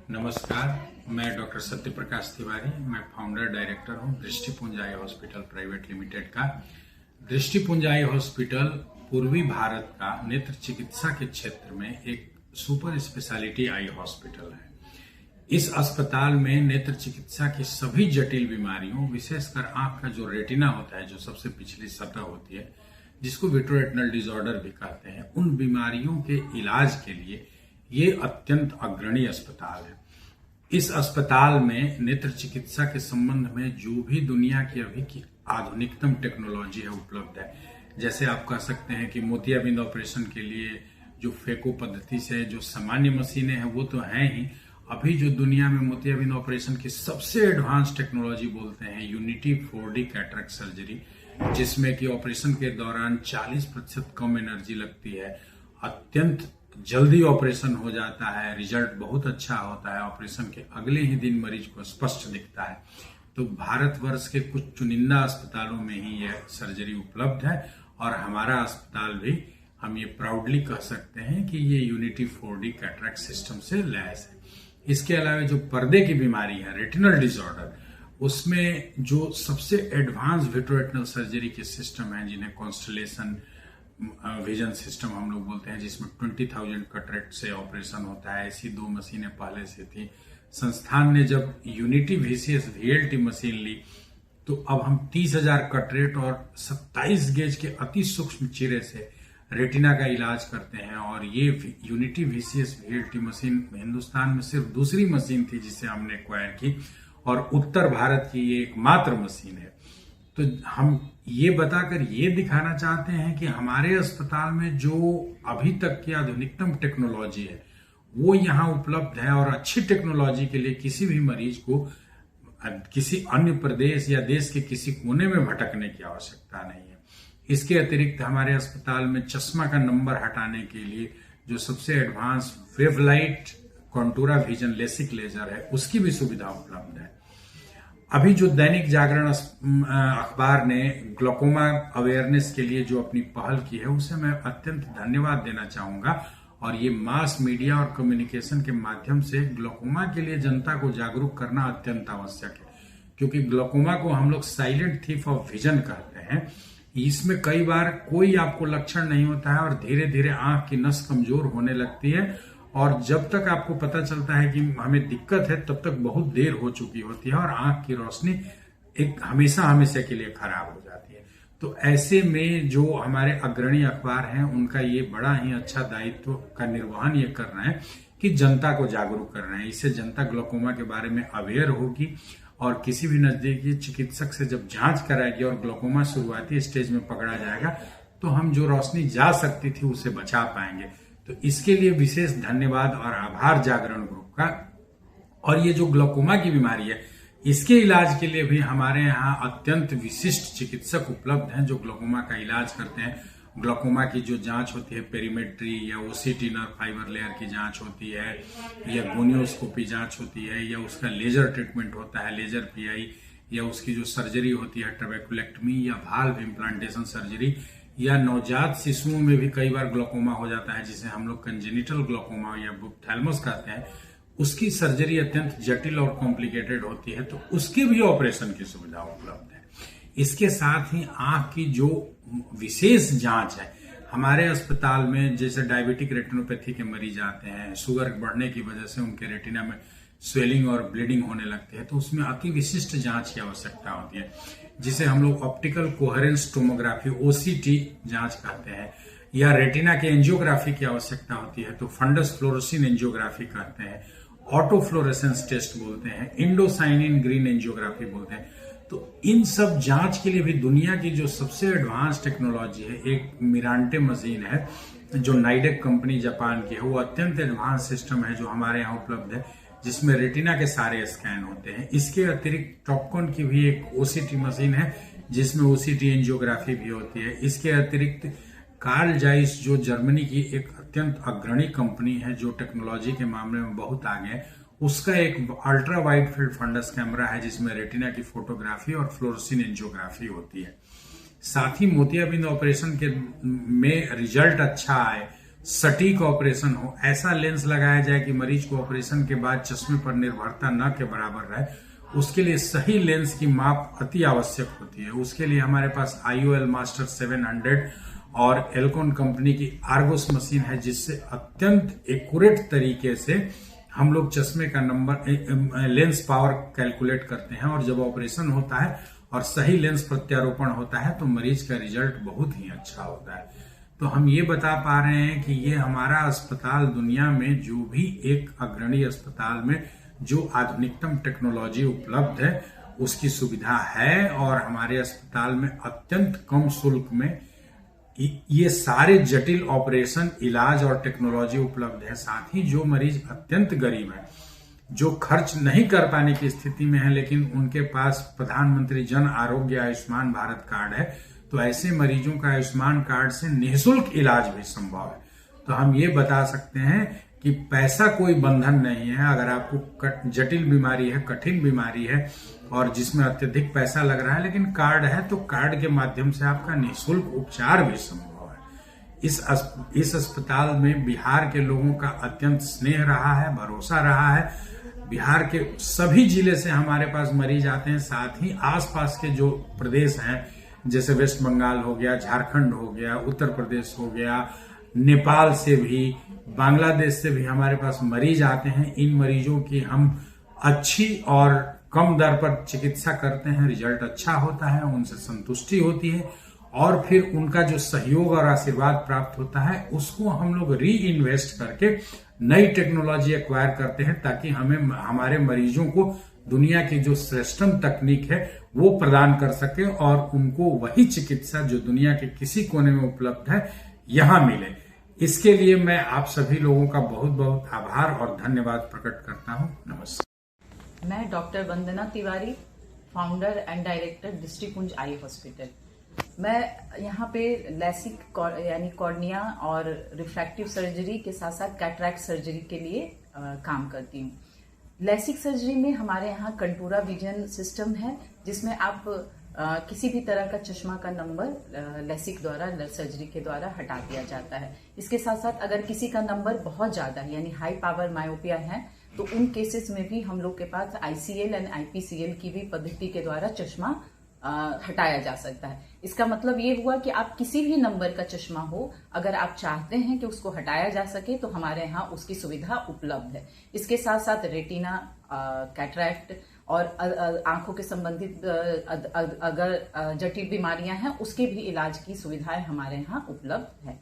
नमस्कार, मैं डॉक्टर सत्य प्रकाश तिवारी। मैं फाउंडर डायरेक्टर हूं दृष्टिपुंज आई हॉस्पिटल प्राइवेट लिमिटेड का। दृष्टिपुंज आई हॉस्पिटल पूर्वी भारत का नेत्र चिकित्सा के क्षेत्र में एक सुपर स्पेशलिटी आई हॉस्पिटल है। इस अस्पताल में नेत्र चिकित्सा की सभी जटिल बीमारियों, विशेषकर आंख का जो रेटिना होता है, जो सबसे पिछली सतह होती है, जिसको विट्रोरेटिनल डिसऑर्डर भी कहते हैं, उन बीमारियों के इलाज के लिए ये अत्यंत अग्रणी अस्पताल है। इस अस्पताल में नेत्र चिकित्सा के संबंध में जो भी दुनिया की अभी की आधुनिकतम टेक्नोलॉजी है उपलब्ध है। जैसे आप कह सकते हैं कि मोतियाबिंद ऑपरेशन के लिए जो फेको पद्धति से जो सामान्य मशीनें हैं वो तो हैं ही, अभी जो दुनिया में मोतियाबिंद ऑपरेशन की सबसे एडवांस टेक्नोलॉजी बोलते हैं यूनिटी 4D कैटरेक्ट सर्जरी, जिसमें कि ऑपरेशन के दौरान 40% कम एनर्जी लगती है, अत्यंत जल्दी ऑपरेशन हो जाता है, रिजल्ट बहुत अच्छा होता है, ऑपरेशन के अगले ही दिन मरीज को स्पष्ट दिखता है। तो भारतवर्ष के कुछ चुनिंदा अस्पतालों में ही यह सर्जरी उपलब्ध है और हमारा अस्पताल भी, हम ये प्राउडली कह सकते हैं कि ये यूनिटी 4D कैटरेक्ट सिस्टम से लैस है। इसके अलावा जो पर्दे की बीमारी है, रेटिनल डिसऑर्डर, उसमें जो सबसे एडवांस विट्रोरेटिनल सर्जरी के सिस्टम है, जिन्हें कॉन्स्टलेशन विजन सिस्टम हम लोग बोलते हैं, जिसमें 20,000 कटरेट से ऑपरेशन होता है। ऐसी 2 मशीनें पहले से थी। संस्थान ने जब यूनिटी VCS VLT मशीन ली तो अब हम 30,000 कटरेट और 27 गेज के अति सूक्ष्म चीरे से रेटिना का इलाज करते हैं। और ये unity VCS VLT machine Hindustan में सिर्फ दूसरी मशीन थी जिसे हमने एक्वायर की, और उत्तर भारत की ये एकमात्र मशीन है। तो हम ये बताकर ये दिखाना चाहते हैं कि हमारे अस्पताल में जो अभी तक की आधुनिकतम टेक्नोलॉजी है वो यहाँ उपलब्ध है, और अच्छी टेक्नोलॉजी के लिए किसी भी मरीज को किसी अन्य प्रदेश या देश के किसी कोने में भटकने की आवश्यकता नहीं है। इसके अतिरिक्त हमारे अस्पताल में चश्मा का नंबर हटाने के लिए जो सबसे advance WaveLight Contoura vision LASIK laser है, उसकी भी सुविधा उपलब्ध है। अभी जो दैनिक जागरण अखबार ने ग्लोकोमा अवेयरनेस के लिए जो अपनी पहल की है, उसे मैं अत्यंत धन्यवाद देना चाहूंगा। और ये मास मीडिया और कम्युनिकेशन के माध्यम से ग्लोकोमा के लिए जनता को जागरूक करना अत्यंत आवश्यक है, क्योंकि ग्लोकोमा को हम लोग साइलेंट थीफ ऑफ विजन कहते हैं। इसमें कई बार कोई आपको लक्षण नहीं होता है और धीरे धीरे आंख की नस कमजोर होने लगती है, और जब तक आपको पता चलता है कि हमें दिक्कत है तब तक बहुत देर हो चुकी होती है और आंख की रोशनी एक हमेशा के लिए खराब हो जाती है। तो ऐसे में जो हमारे अग्रणी अखबार हैं, उनका ये बड़ा ही अच्छा दायित्व का निर्वहन ये कर रहे हैं कि जनता को जागरूक कर रहे हैं। इससे जनता ग्लोकोमा के बारे में अवेयर होगी और किसी भी नजदीकी चिकित्सक से जब जांच कराएगी और ग्लोकोमा शुरुआती स्टेज में पकड़ा जाएगा तो हम जो रोशनी जा सकती थी उसे बचा पाएंगे। तो इसके लिए विशेष धन्यवाद और आभार जागरण ग्रुप का। और ये जो ग्लोकोमा की बीमारी है, इसके इलाज के लिए भी हमारे यहाँ अत्यंत विशिष्ट चिकित्सक उपलब्ध हैं जो ग्लोकोमा का इलाज करते हैं। ग्लोकोमा की जो जांच होती है, पेरीमेट्री या OCT नर्व फाइबर लेयर की जांच होती है, या गोनियोस्कोपी जांच होती है, या उसका लेजर ट्रीटमेंट होता है, लेजर PI, या उसकी जो सर्जरी होती है ट्रेबेकुलेक्टमी या भाल्व इम्प्लांटेशन सर्जरी, या नवजात शिशुओं में भी कई बार ग्लोकोमा हो जाता है, जिसे हम लोग कंजेनिटल ग्लोकोमा या बुप्थैल्मस कहते हैं। उसकी सर्जरी अत्यंत जटिल और कॉम्प्लिकेटेड होती है, तो उसके भी ऑपरेशन की सुविधा उपलब्ध है। इसके साथ ही आंख की जो विशेष जांच है हमारे अस्पताल में, जैसे डायबिटिक रेटिनोपैथी के मरीज आते हैं, शुगर बढ़ने की वजह से उनके रेटिना में स्वेलिंग और ब्लीडिंग होने लगती है, तो उसमें अति विशिष्ट जांच की आवश्यकता होती है, जिसे हम लोग ऑप्टिकल कोहेरेंस टोमोग्राफी OCT जांच कहते हैं, या रेटिना के एंजियोग्राफी की आवश्यकता होती है तो फंडस फ्लोरोसिन एंजियोग्राफी कहते हैं, ऑटो फ्लोरेसेंस टेस्ट बोलते हैं, इंडोसाइनिन ग्रीन एंजियोग्राफी बोलते हैं। तो इन सब जांच के लिए भी दुनिया की जो सबसे एडवांस टेक्नोलॉजी है, एक मिरांटे मशीन है जो नाइडेक कंपनी जापान की है, वो अत्यंत एडवांस सिस्टम है जो हमारे यहाँ उपलब्ध है, जिसमें रेटिना के सारे स्कैन होते हैं। इसके अतिरिक्त टॉपकॉन की भी एक OCT मशीन है जिसमें OCT एंजियोग्राफी भी होती है। इसके अतिरिक्त कार्ल जाइस जो जर्मनी की एक अत्यंत अग्रणी कंपनी है जो टेक्नोलॉजी के मामले में बहुत आगे है, उसका एक ultra wide field fundus camera है जिसमें रेटिना की फोटोग्राफी और फ्लोरोसिन एंजियोग्राफी होती है। साथ ही मोतियाबिंद ऑपरेशन के में रिजल्ट अच्छा आए सटीक ऑपरेशन हो, ऐसा लेंस लगाया जाए कि मरीज को ऑपरेशन के बाद चश्मे पर निर्भरता न के बराबर रहे। उसके लिए सही लेंस की माप अति आवश्यक होती है। उसके लिए हमारे पास IOL मास्टर 700 और एल्कॉन कंपनी की आर्गोस मशीन है, जिससे अत्यंत एक्यूरेट तरीके से हम लोग चश्मे का नंबर लेंस पावर कैलकुलेट करते हैं। और जब ऑपरेशन होता है और सही लेंस प्रत्यारोपण होता है तो मरीज का रिजल्ट बहुत ही अच्छा होता है। तो हम ये बता पा रहे हैं कि ये हमारा अस्पताल दुनिया में जो भी एक अग्रणी अस्पताल में जो आधुनिकतम टेक्नोलॉजी उपलब्ध है उसकी सुविधा है। और हमारे अस्पताल में अत्यंत कम शुल्क में ये सारे जटिल ऑपरेशन, इलाज और टेक्नोलॉजी उपलब्ध है। साथ ही जो मरीज अत्यंत गरीब है, जो खर्च नहीं कर पाने की स्थिति में है, लेकिन उनके पास प्रधानमंत्री जन आरोग्य आयुष्मान भारत कार्ड है, तो ऐसे मरीजों का आयुष्मान कार्ड से निःशुल्क इलाज भी संभव है। तो हम ये बता सकते हैं कि पैसा कोई बंधन नहीं है। अगर आपको जटिल बीमारी है, कठिन बीमारी है और जिसमें अत्यधिक पैसा लग रहा है, लेकिन कार्ड है, तो कार्ड के माध्यम से आपका निःशुल्क उपचार भी संभव है। इस अस्पताल में बिहार के लोगों का अत्यंत स्नेह रहा है, भरोसा रहा है। बिहार के सभी जिले से हमारे पास मरीज आते हैं। साथ ही आसपास के जो प्रदेश हैं, जैसे वेस्ट बंगाल हो गया, झारखंड हो गया, उत्तर प्रदेश हो गया, नेपाल से भी, बांग्लादेश से भी हमारे पास मरीज आते हैं। इन मरीजों की हम अच्छी और कम दर पर चिकित्सा करते हैं, रिजल्ट अच्छा होता है, उनसे संतुष्टि होती है और फिर उनका जो सहयोग और आशीर्वाद प्राप्त होता है उसको हम लोग री इन्वेस्ट करके नई टेक्नोलॉजी एक्वायर करते हैं, ताकि हमें हमारे मरीजों को दुनिया की जो श्रेष्ठतम तकनीक है वो प्रदान कर सके और उनको वही चिकित्सा जो दुनिया के किसी कोने में उपलब्ध है यहां मिले। इसके लिए मैं आप सभी लोगों का बहुत बहुत आभार और धन्यवाद प्रकट करता हूं। नमस्कार। मैं doctor Vandana Tiwari, founder and director Drishtipunj eye hospital. मैं यहाँ पे लैसिक यानी कॉर्निया और रिफ्रैक्टिव सर्जरी के साथ साथ कैटरैक्ट सर्जरी के लिए काम करती हूँ। लैसिक सर्जरी में हमारे यहाँ कंटूरा विजन सिस्टम है, जिसमें आप किसी भी तरह का चश्मा का नंबर लैसिक द्वारा सर्जरी के द्वारा हटा दिया जाता है। इसके साथ साथ अगर किसी का नंबर बहुत ज्यादा है यानी हाई पावर मायोपिया है तो उन केसेस में भी हम लोग के पास ICL एंड IPCL की भी पद्धति के द्वारा चश्मा हटाया जा सकता है। इसका मतलब ये हुआ कि आप किसी भी नंबर का चश्मा हो, अगर आप चाहते हैं कि उसको हटाया जा सके तो हमारे यहाँ उसकी सुविधा उपलब्ध है। इसके साथ साथ रेटिना, कैटरैक्ट और आंखों के संबंधित अगर जटिल बीमारियां हैं उसके भी इलाज की सुविधाएं हमारे यहाँ उपलब्ध है।